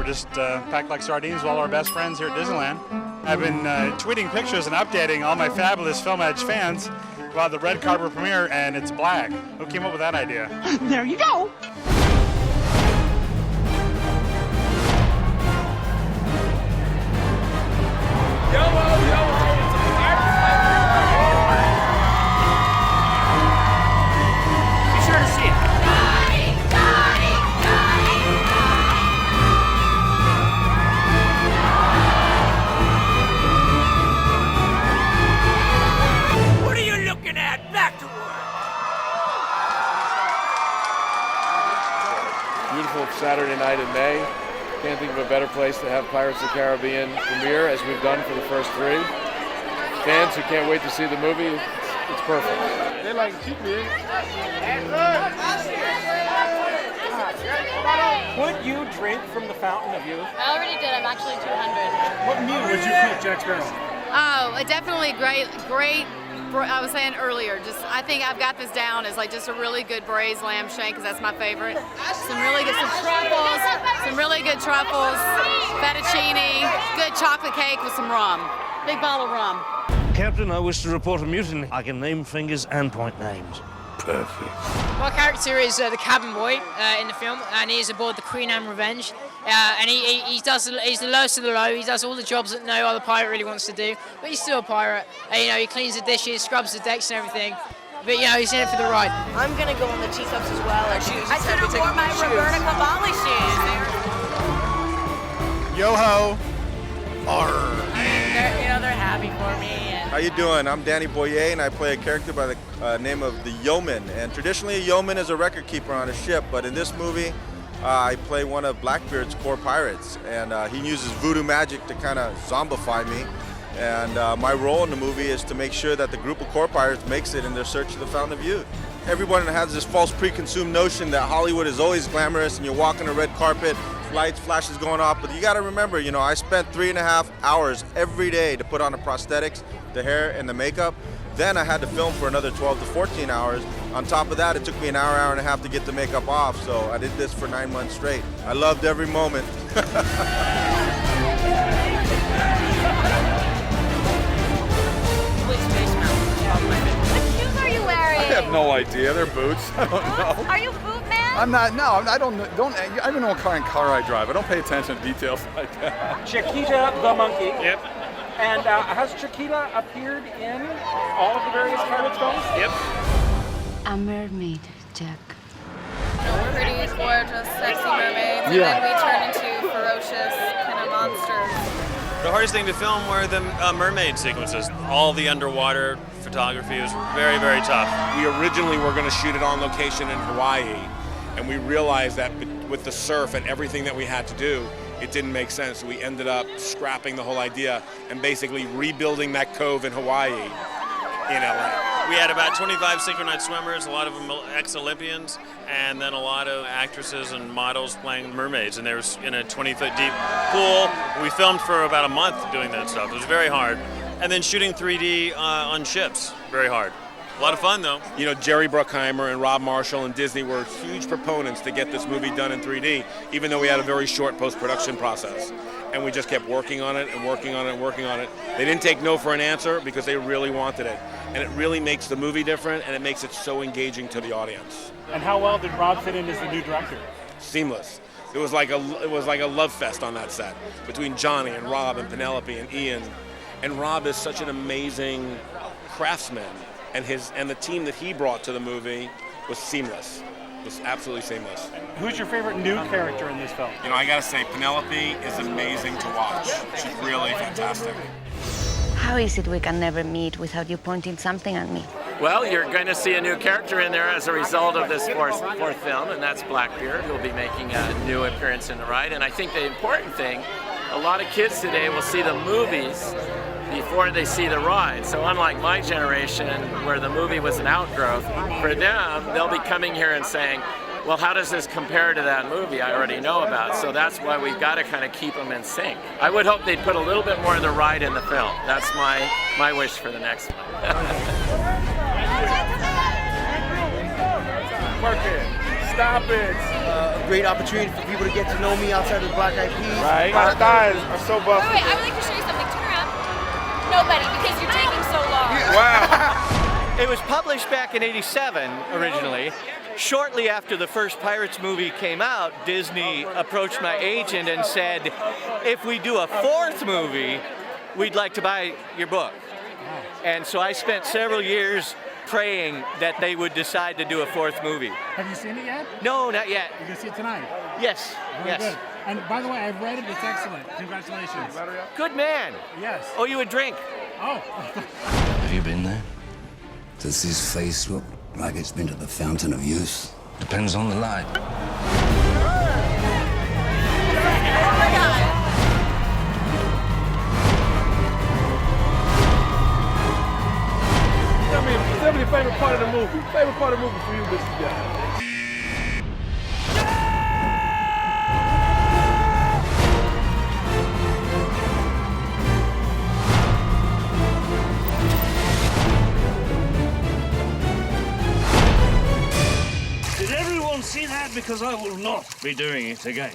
We're just packed like sardines with all our best friends here at Disneyland. I've been tweeting pictures and updating all my fabulous Film Edge fans about the red carpet premiere, and it's black. Who came up with that idea? There you go. Be sure to see it. What are you looking at? Back to work. Beautiful Saturday night in May. Can't think of a better place to have Pirates of the Caribbean premiere, as we've done for the first three. Fans who can't wait to see the movie, it's perfect. They like to keep me. Would you drink from the fountain of youth? I already did. I'm actually 200. What meal would you cook, Jack Sparrow? Oh, definitely great. I was saying earlier, I think I've got this down as like just a really good braised lamb shank, because that's my favorite. Some really good truffles, fettuccine, good chocolate cake with some rum. Big bottle of rum. Captain, I wish to report a mutiny. I can name fingers and point names. Perfect. My character is the cabin boy in the film, and he is aboard the Queen Anne Revenge. And he's the lowest of the low. He does all the jobs that no other pirate really wants to do, but he's still a pirate. He cleans the dishes, scrubs the decks and everything. But he's in it for the ride. I'm gonna go on the teacups as well. I should have worn my Roberta Cavalli shoes. Yo ho! Arr. They're happy for me. How you doing? I'm Danny Boyer, and I play a character by the name of the Yeoman. And traditionally, a yeoman is a record keeper on a ship, but in this movie, I play one of Blackbeard's core pirates, and he uses voodoo magic to kind of zombify me. And my role in the movie is to make sure that the group of core pirates makes it in their search of the Fountain of Youth. Everyone has this false preconceived notion that Hollywood is always glamorous and you're walking a red carpet, lights, flashes going off, but you gotta remember, I spent 3.5 hours every day to put on the prosthetics, the hair, and the makeup. Then I had to film for another 12 to 14 hours. On top of that, it took me an hour and a half to get the makeup off, so I did this for 9 months straight. I loved every moment. I have no idea. They're boots. I don't know. Are you boot man? I'm not. No, I don't know what kind of car I drive. I don't pay attention to details like that. Chiquita the monkey. Yep. And has Chiquita appeared in all of the various Pirates films? Yep. A mermaid, Jack. Pretty, gorgeous, sexy mermaids, and then we turn into ferocious kind of monsters. The hardest thing to film were the mermaid sequences. All the underwater photography was very, very tough. We originally were going to shoot it on location in Hawaii, and we realized that with the surf and everything that we had to do, it didn't make sense. So we ended up scrapping the whole idea and basically rebuilding that cove in Hawaii in LA. We had about 25 synchronized swimmers, a lot of them ex-Olympians, and then a lot of actresses and models playing mermaids, and they were in a 20-foot deep pool. We filmed for about a month doing that stuff. It was very hard. And then shooting 3D on ships, very hard. A lot of fun, though. Jerry Bruckheimer and Rob Marshall and Disney were huge proponents to get this movie done in 3D, even though we had a very short post-production process. And we just kept working on it and working on it and working on it. They didn't take no for an answer because they really wanted it. And it really makes the movie different, and it makes it so engaging to the audience. And how well did Rob fit in as the new director? Seamless. It was like a love fest on that set between Johnny and Rob and Penelope and Ian. And Rob is such an amazing craftsman, and the team that he brought to the movie was seamless. It was absolutely seamless. Who's your favorite new character in this film? I gotta say, Penelope is amazing to watch. She's really fantastic. How is it we can never meet without you pointing something at me? Well, you're going to see a new character in there as a result of this fourth film, and that's Blackbeard, who will be making a new appearance in the ride. And I think the important thing, a lot of kids today will see the movies before they see the ride. So unlike my generation, where the movie was an outgrowth, for them, they'll be coming here and saying, well, how does this compare to that movie I already know about? So that's why we've got to kind of keep them in sync. I would hope they'd put a little bit more of the ride in the film. That's my wish for the next one. Park it. Stop it. great opportunity for people to get to know me outside of the Black Eyed Peas. Right. My thighs are so buff. Wait, I would like to show you something. Turn around. Nobody, because you're taking so long. Wow. It was published back in '87 originally. Shortly after the first Pirates movie came out, Disney approached my agent and said, if we do a fourth movie, we'd like to buy your book. And so I spent several years praying that they would decide to do a fourth movie. Have you seen it yet? No, not yet. You're going to see it tonight? Yes, Very yes. good. And by the way, I've read it. It's excellent. Congratulations. Good man. Yes. Oh, you would drink? Oh. Have you been there? Does his face look like it's been to the fountain of youth? Depends on the light. Tell me your favorite part of the movie. Favorite part of the movie for you, Mr. Guy. Did everyone see that? Because I will not be doing it again.